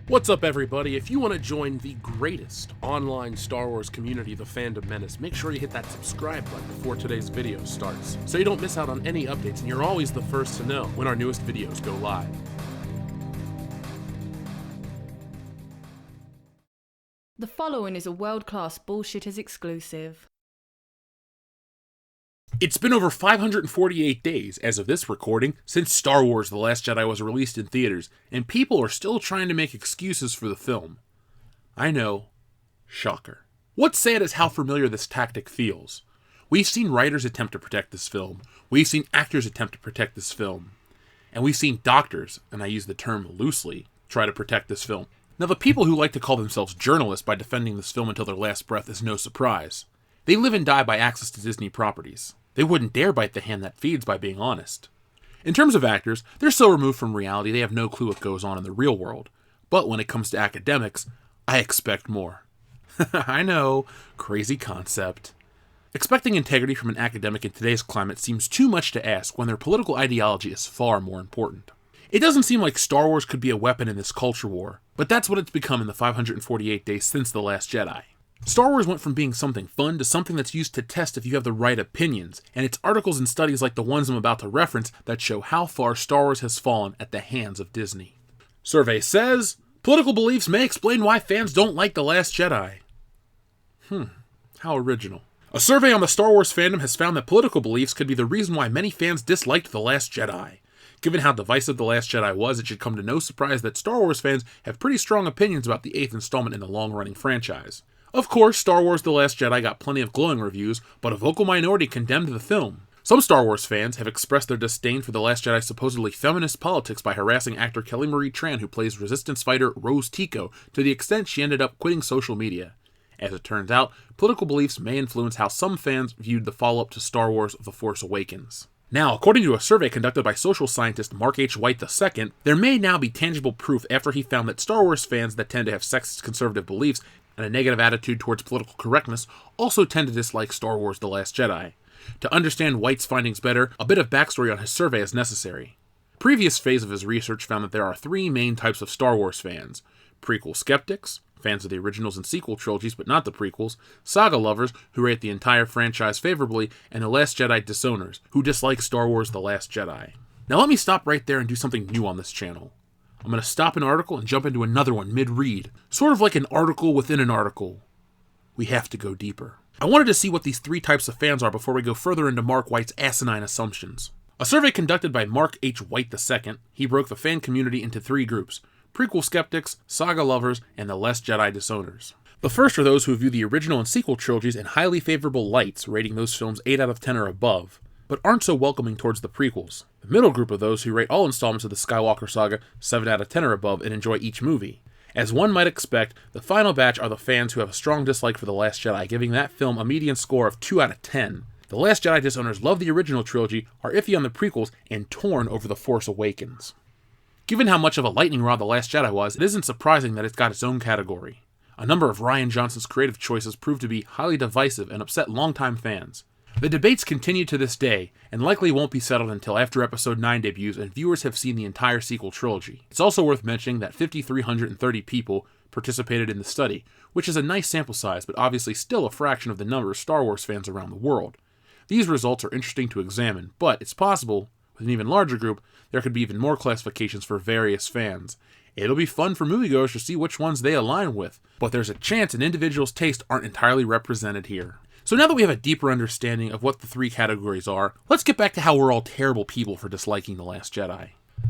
What's up, everybody? If you want to join the greatest online Star Wars community, the Fandom Menace, make sure you hit that subscribe button before today's video starts, so you don't miss out on any updates and you're always the first to know when our newest videos go live. The following is a world-class Bullshitters exclusive. It's been over 548 days, as of this recording, since Star Wars The Last Jedi was released in theaters, and people are still trying to make excuses for the film. I know. Shocker. What's sad is how familiar this tactic feels. We've seen writers attempt to protect this film, we've seen actors attempt to protect this film, and we've seen doctors, and I use the term loosely, try to protect this film. Now, the people who like to call themselves journalists by defending this film until their last breath is no surprise. They live and die by access to Disney properties. They wouldn't dare bite the hand that feeds by being honest. In terms of actors, they're so removed from reality they have no clue what goes on in the real world. But when it comes to academics, I expect more. I know, crazy concept. Expecting integrity from an academic in today's climate seems too much to ask when their political ideology is far more important. It doesn't seem like Star Wars could be a weapon in this culture war, but that's what it's become in the 548 days since The Last Jedi. Star Wars went from being something fun to something that's used to test if you have the right opinions, and it's articles and studies like the ones I'm about to reference that show how far Star Wars has fallen at the hands of Disney. Survey says, political beliefs may explain why fans don't like The Last Jedi. How original. A survey on the Star Wars fandom has found that political beliefs could be the reason why many fans disliked The Last Jedi. Given how divisive The Last Jedi was, it should come to no surprise that Star Wars fans have pretty strong opinions about the 8th installment in the long-running franchise. Of course, Star Wars The Last Jedi got plenty of glowing reviews, but a vocal minority condemned the film. Some Star Wars fans have expressed their disdain for The Last Jedi's supposedly feminist politics by harassing actor Kelly Marie Tran, who plays resistance fighter Rose Tico, to the extent she ended up quitting social media. As it turns out, political beliefs may influence how some fans viewed the follow-up to Star Wars The Force Awakens. Now, according to a survey conducted by social scientist Mark H. White II, there may now be tangible proof after he found that Star Wars fans that tend to have sexist conservative beliefs and a negative attitude towards political correctness also tend to dislike Star Wars The Last Jedi. To understand White's findings better, a bit of backstory on his survey is necessary. A previous phase of his research found that there are three main types of Star Wars fans: prequel skeptics, fans of the originals and sequel trilogies but not the prequels, saga lovers who rate the entire franchise favorably, and The Last Jedi disowners who dislike Star Wars The Last Jedi. Now let me stop right there and do something new on this channel. I'm going to stop an article and jump into another one mid-read, sort of like an article within an article. We have to go deeper. I wanted to see what these three types of fans are before we go further into Mark White's asinine assumptions. A survey conducted by Mark H. White II, he broke the fan community into three groups: prequel skeptics, saga lovers, and The Last Jedi disowners. The first are those who view the original and sequel trilogies in highly favorable lights, rating those films 8 out of 10 or above, but aren't so welcoming towards the prequels. The middle group of those who rate all installments of the Skywalker saga 7 out of 10 or above and enjoy each movie. As one might expect, the final batch are the fans who have a strong dislike for The Last Jedi, giving that film a median score of 2 out of 10. The Last Jedi disowners love the original trilogy, are iffy on the prequels, and torn over The Force Awakens. Given how much of a lightning rod The Last Jedi was, it isn't surprising that it's got its own category. A number of Rian Johnson's creative choices proved to be highly divisive and upset longtime fans. The debates continue to this day, and likely won't be settled until after Episode 9 debuts and viewers have seen the entire sequel trilogy. It's also worth mentioning that 5,330 people participated in the study, which is a nice sample size, but obviously still a fraction of the number of Star Wars fans around the world. These results are interesting to examine, but it's possible, with an even larger group, there could be even more classifications for various fans. It'll be fun for moviegoers to see which ones they align with, but there's a chance an individual's tastes aren't entirely represented here. So now that we have a deeper understanding of what the three categories are, let's get back to how we're all terrible people for disliking The Last Jedi.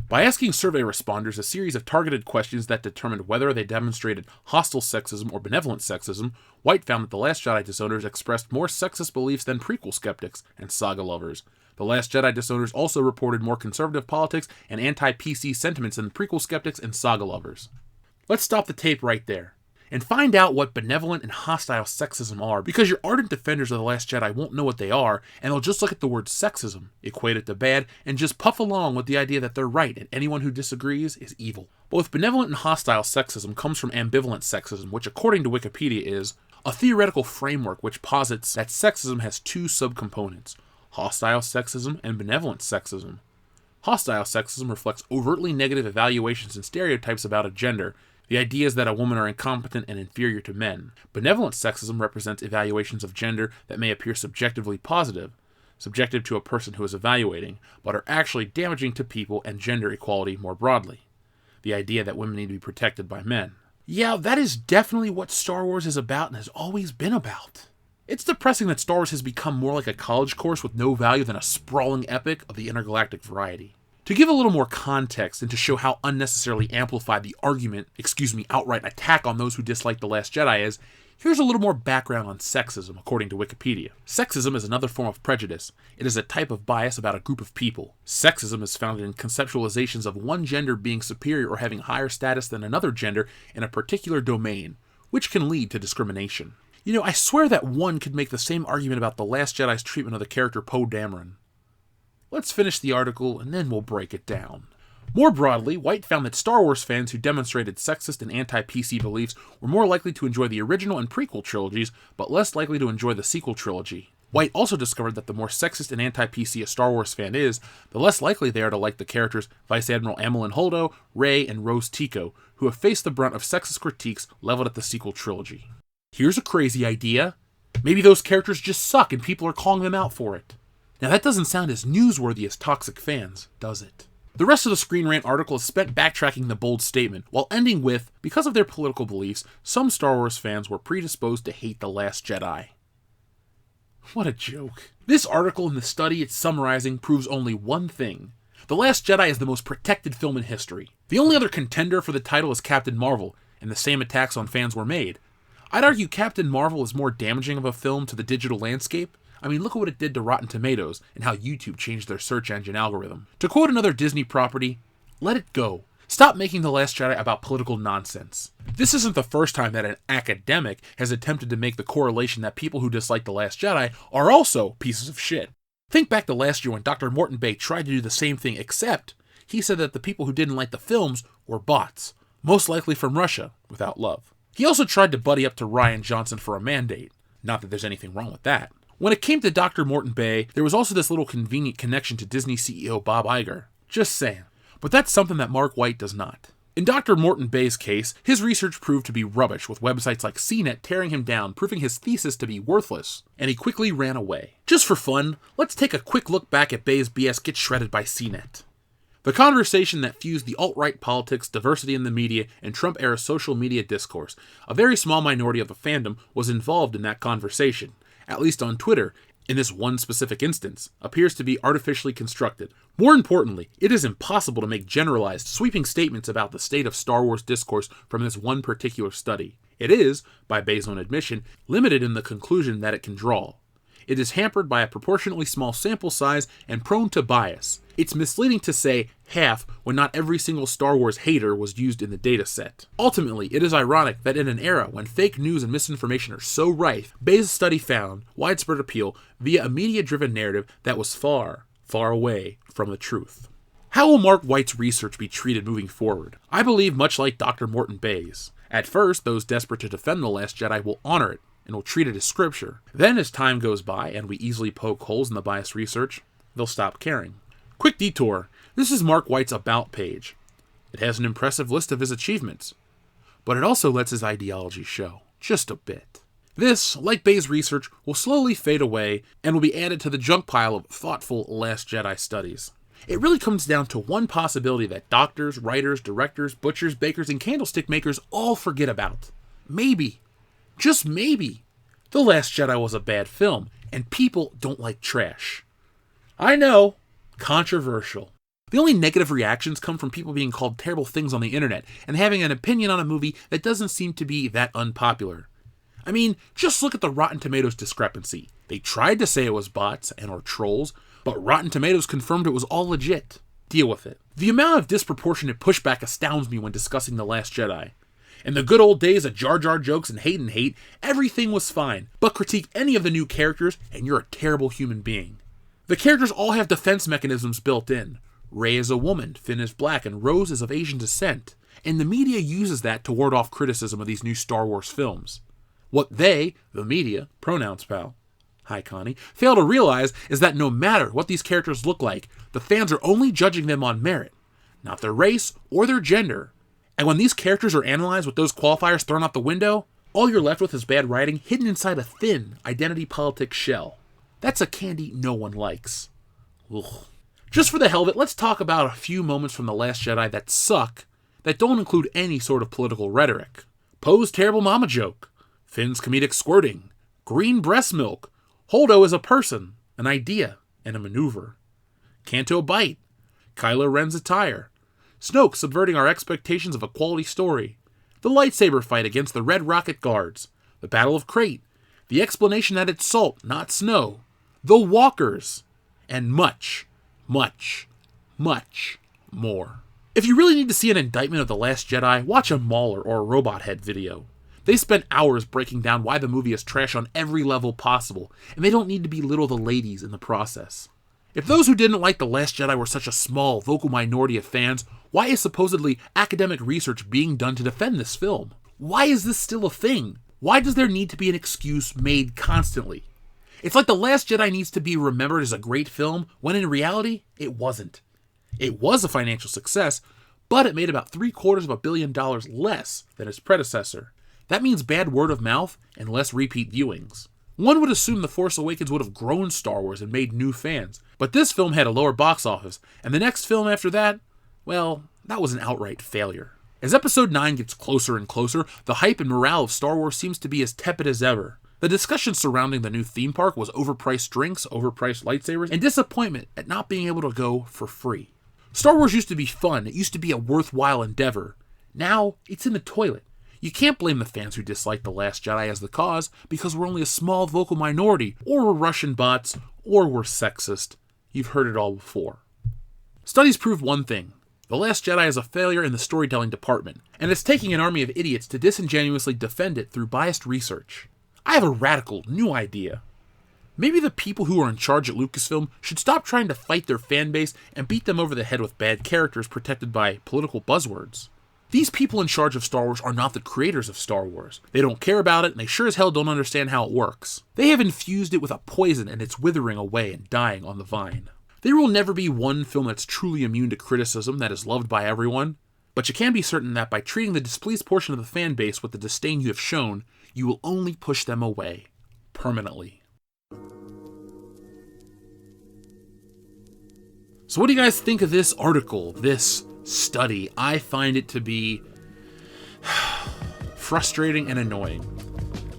By asking survey responders a series of targeted questions that determined whether they demonstrated hostile sexism or benevolent sexism, White found that The Last Jedi disowners expressed more sexist beliefs than prequel skeptics and saga lovers. The Last Jedi disowners also reported more conservative politics and anti-PC sentiments than prequel skeptics and saga lovers. Let's stop the tape right there and find out what benevolent and hostile sexism are, because your ardent defenders of The Last Jedi won't know what they are, and they'll just look at the word sexism, equate it to bad, and just puff along with the idea that they're right and anyone who disagrees is evil. Both benevolent and hostile sexism comes from ambivalent sexism, which according to Wikipedia is a theoretical framework which posits that sexism has two subcomponents: hostile sexism and benevolent sexism. Hostile sexism reflects overtly negative evaluations and stereotypes about a gender, The idea is that women are incompetent and inferior to men. Benevolent sexism represents evaluations of gender that may appear subjectively positive, subjective to a person who is evaluating, but are actually damaging to people and gender equality more broadly. The idea that women need to be protected by men. Yeah, that is definitely what Star Wars is about and has always been about. It's depressing that Star Wars has become more like a college course with no value than a sprawling epic of the intergalactic variety. To give a little more context and to show how unnecessarily amplified the outright attack on those who dislike The Last Jedi is, here's a little more background on sexism, according to Wikipedia. Sexism is another form of prejudice. It is a type of bias about a group of people. Sexism is founded in conceptualizations of one gender being superior or having higher status than another gender in a particular domain, which can lead to discrimination. You know, I swear that one could make the same argument about The Last Jedi's treatment of the character Poe Dameron. Let's finish the article and then we'll break it down. More broadly, White found that Star Wars fans who demonstrated sexist and anti-PC beliefs were more likely to enjoy the original and prequel trilogies, but less likely to enjoy the sequel trilogy. White also discovered that the more sexist and anti-PC a Star Wars fan is, the less likely they are to like the characters Vice Admiral Amilyn Holdo, Rey, and Rose Tico, who have faced the brunt of sexist critiques leveled at the sequel trilogy. Here's a crazy idea. Maybe those characters just suck and people are calling them out for it. Now that doesn't sound as newsworthy as toxic fans, does it? The rest of the Screen Rant article is spent backtracking the bold statement, while ending with, because of their political beliefs, some Star Wars fans were predisposed to hate The Last Jedi. What a joke. This article and the study it's summarizing proves only one thing. The Last Jedi is the most protected film in history. The only other contender for the title is Captain Marvel, and the same attacks on fans were made. I'd argue Captain Marvel is more damaging of a film to the digital landscape. I mean, look at what it did to Rotten Tomatoes and how YouTube changed their search engine algorithm. To quote another Disney property, let it go. Stop making The Last Jedi about political nonsense. This isn't the first time that an academic has attempted to make the correlation that people who dislike The Last Jedi are also pieces of shit. Think back to last year when Dr. Morton Bay tried to do the same thing, except he said that the people who didn't like the films were bots, most likely from Russia, without love. He also tried to buddy up to Rian Johnson for a mandate. Not that there's anything wrong with that. When it came to Dr. Morton Bay, there was also this little convenient connection to Disney CEO Bob Iger. Just saying. But that's something that Mark White does not. In Dr. Morton Bay's case, his research proved to be rubbish, with websites like CNET tearing him down, proving his thesis to be worthless, and he quickly ran away. Just for fun, let's take a quick look back at Bay's BS get shredded by CNET. The conversation that fused the alt-right politics, diversity in the media, and Trump-era social media discourse. A very small minority of the fandom was involved in that conversation, at least on Twitter, in this one specific instance, appears to be artificially constructed. More importantly, it is impossible to make generalized, sweeping statements about the state of Star Wars discourse from this one particular study. It is, by Bay's own admission, limited in the conclusion that it can draw. It is hampered by a proportionately small sample size and prone to bias. It's misleading to say half when not every single Star Wars hater was used in the dataset. Ultimately, it is ironic that in an era when fake news and misinformation are so rife, Bay's study found widespread appeal via a media-driven narrative that was far, far away from the truth. How will Mark White's research be treated moving forward? I believe much like Dr. Morton Bay's. At first, those desperate to defend The Last Jedi will honor it and will treat it as scripture. Then, as time goes by and we easily poke holes in the biased research, they'll stop caring. Quick detour. This is Mark White's About page. It has an impressive list of his achievements, but it also lets his ideology show, just a bit. This, like Bay's research, will slowly fade away and will be added to the junk pile of thoughtful Last Jedi studies. It really comes down to one possibility that doctors, writers, directors, butchers, bakers, and candlestick makers all forget about. Maybe, just maybe, The Last Jedi was a bad film, and people don't like trash. I know, controversial. The only negative reactions come from people being called terrible things on the internet and having an opinion on a movie that doesn't seem to be that unpopular. I mean, just look at the Rotten Tomatoes discrepancy. They tried to say it was bots and or trolls, but Rotten Tomatoes confirmed it was all legit. Deal with it. The amount of disproportionate pushback astounds me when discussing The Last Jedi. In the good old days of Jar Jar jokes and hate, everything was fine, but critique any of the new characters and you're a terrible human being. The characters all have defense mechanisms built in. Rey is a woman, Finn is black, and Rose is of Asian descent, and the media uses that to ward off criticism of these new Star Wars films. What they, the media, pronouns pal, hi Connie, fail to realize is that no matter what these characters look like, the fans are only judging them on merit, not their race or their gender, And when these characters are analyzed with those qualifiers thrown out the window, all you're left with is bad writing hidden inside a thin identity politics shell. That's a candy no one likes. Ugh. Just for the hell of it, let's talk about a few moments from The Last Jedi that suck, that don't include any sort of political rhetoric. Poe's terrible mama joke, Finn's comedic squirting, green breast milk, Holdo is a person, an idea, and a maneuver. Canto bite, Kylo Ren's attire, Snoke subverting our expectations of a quality story, the lightsaber fight against the Red Rocket Guards, the Battle of Crate, the explanation that it's salt, not snow, the walkers, and much, much, much more. If you really need to see an indictment of The Last Jedi, watch a Mauler or a Robot Head video. They spent hours breaking down why the movie is trash on every level possible, and they don't need to belittle the ladies in the process. If those who didn't like The Last Jedi were such a small, vocal minority of fans, why is supposedly academic research being done to defend this film? Why is this still a thing? Why does there need to be an excuse made constantly? It's like The Last Jedi needs to be remembered as a great film, when in reality, it wasn't. It was a financial success, but it made about $750 million less than its predecessor. That means bad word of mouth and less repeat viewings. One would assume The Force Awakens would have grown Star Wars and made new fans, but this film had a lower box office, and the next film after that, well, that was an outright failure. As Episode 9 gets closer and closer, the hype and morale of Star Wars seems to be as tepid as ever. The discussion surrounding the new theme park was overpriced drinks, overpriced lightsabers, and disappointment at not being able to go for free. Star Wars used to be fun, it used to be a worthwhile endeavor. Now, it's in the toilet. You can't blame the fans who dislike The Last Jedi as the cause, because we're only a small vocal minority, or we're Russian bots, or we're sexist. You've heard it all before. Studies prove one thing. The Last Jedi is a failure in the storytelling department, and it's taking an army of idiots to disingenuously defend it through biased research. I have a radical, new idea. Maybe the people who are in charge at Lucasfilm should stop trying to fight their fanbase and beat them over the head with bad characters protected by political buzzwords. These people in charge of Star Wars are not the creators of Star Wars. They don't care about it, and they sure as hell don't understand how it works. They have infused it with a poison, and it's withering away and dying on the vine. There will never be one film that's truly immune to criticism that is loved by everyone, but you can be certain that by treating the displeased portion of the fan base with the disdain you have shown, you will only push them away. Permanently. So what do you guys think of this article, this study? I find it to be frustrating and annoying.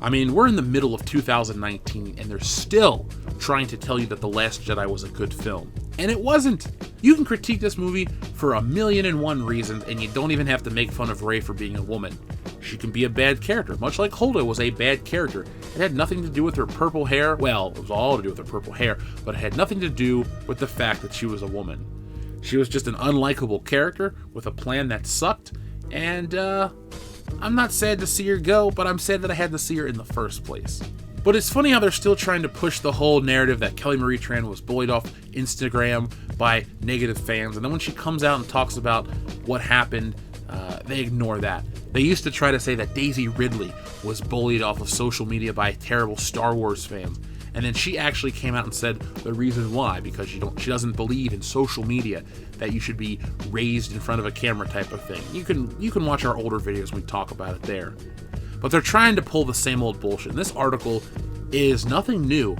I mean, we're in the middle of 2019 and they're still trying to tell you that The Last Jedi was a good film. And it wasn't. You can critique this movie for 1,000,001 reasons, and you don't even have to make fun of Rey for being a woman. She can be a bad character, much like Holdo was a bad character. It had nothing to do with her purple hair. Well, it was all to do with her purple hair, but it had nothing to do with the fact that she was a woman. She was just an unlikable character with a plan that sucked, and I'm not sad to see her go, but I'm sad that I had to see her in the first place. But it's funny how they're still trying to push the whole narrative that Kelly Marie Tran was bullied off Instagram by negative fans, and then when she comes out and talks about what happened, they ignore that. They used to try to say that Daisy Ridley was bullied off of social media by terrible Star Wars fans, and then she actually came out and said the reason why, because she doesn't believe in social media, that you should be raised in front of a camera type of thing. You can watch our older videos when we talk about it there. But they're trying to pull the same old bullshit. And this article is nothing new.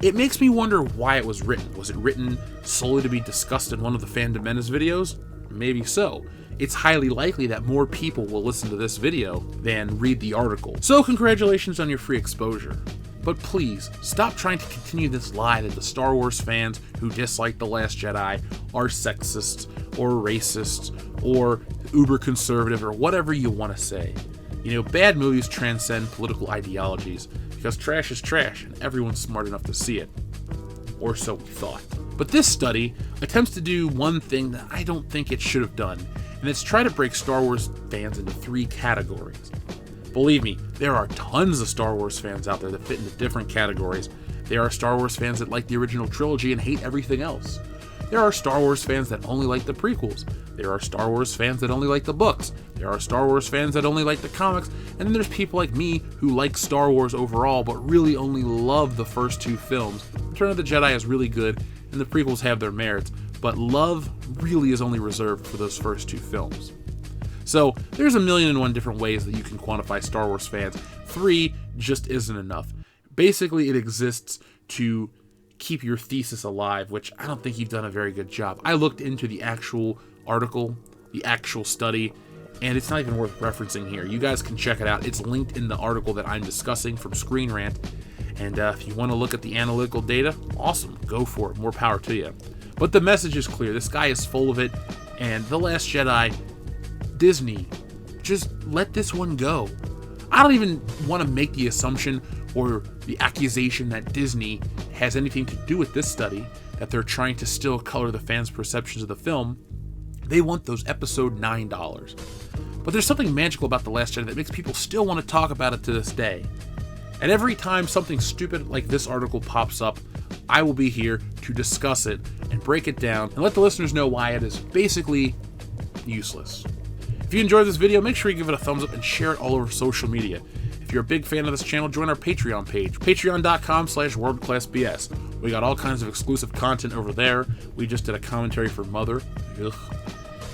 It makes me wonder why it was written. Was it written solely to be discussed in one of the Fandom Menace videos? Maybe so. It's highly likely that more people will listen to this video than read the article. So congratulations on your free exposure. But please, stop trying to continue this lie that the Star Wars fans who dislike The Last Jedi are sexist or racist or uber conservative or whatever you want to say. You know, bad movies transcend political ideologies because trash is trash and everyone's smart enough to see it. Or so we thought. But this study attempts to do one thing that I don't think it should have done, and it's try to break Star Wars fans into 3 categories. Believe me, there are tons of Star Wars fans out there that fit into different categories. There are Star Wars fans that like the original trilogy and hate everything else. There are Star Wars fans that only like the prequels. There are Star Wars fans that only like the books. There are Star Wars fans that only like the comics. And then there's people like me who like Star Wars overall, but really only love the first 2 films. Return of the Jedi is really good, and the prequels have their merits, but love really is only reserved for those first 2 films. So there's a million and one different ways that you can quantify Star Wars fans. 3 just isn't enough. Basically, it exists to keep your thesis alive, which I don't think you've done a very good job. I looked into the actual article, the actual study, and it's not even worth referencing here. You guys can check it out. It's linked in the article that I'm discussing from Screen Rant. And if you want to look at the analytical data, awesome. Go for it. More power to you. But the message is clear. This guy is full of it. And The Last Jedi, Disney, just let this one go. I don't even want to make the assumption or the accusation that Disney has anything to do with this study, that they're trying to still color the fans' perceptions of the film. They want those episode $9. But there's something magical about The Last Jedi that makes people still want to talk about it to this day. And every time something stupid like this article pops up, I will be here to discuss it and break it down and let the listeners know why it is basically useless. If you enjoyed this video, make sure you give it a thumbs up and share it all over social media. If you're a big fan of this channel, join our Patreon page, patreon.com/worldclassbs. We got all kinds of exclusive content over there. We just did a commentary for Mother. Ugh.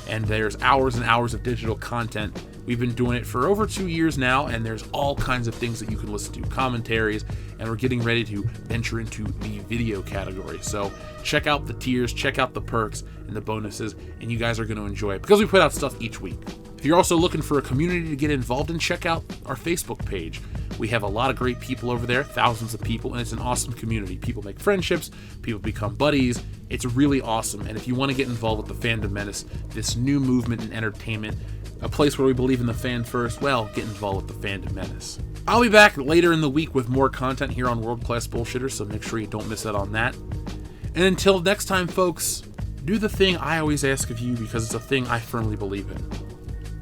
And there's hours and hours of digital content. We've been doing it for over 2 years now, and there's all kinds of things that you can listen to, commentaries, and we're getting ready to venture into the video category. So check out the tiers, check out the perks and the bonuses, and you guys are going to enjoy it because we put out stuff each week. If you're also looking for a community to get involved in, check out our Facebook page. We have a lot of great people over there, thousands of people, and it's an awesome community. People make friendships, people become buddies. It's really awesome. And if you want to get involved with the Fandom Menace, this new movement in entertainment, a place where we believe in the fan first, well, get involved with the Fandom Menace. I'll be back later in the week with more content here on World Class Bullshitters, so make sure you don't miss out on that. And until next time, folks, do the thing I always ask of you because it's a thing I firmly believe in.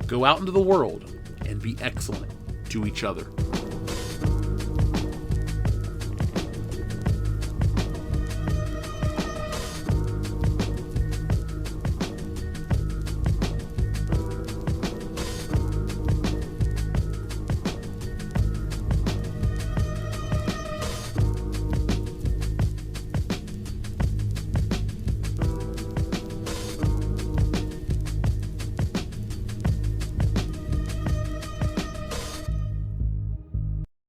Go out into the world and be excellent to each other.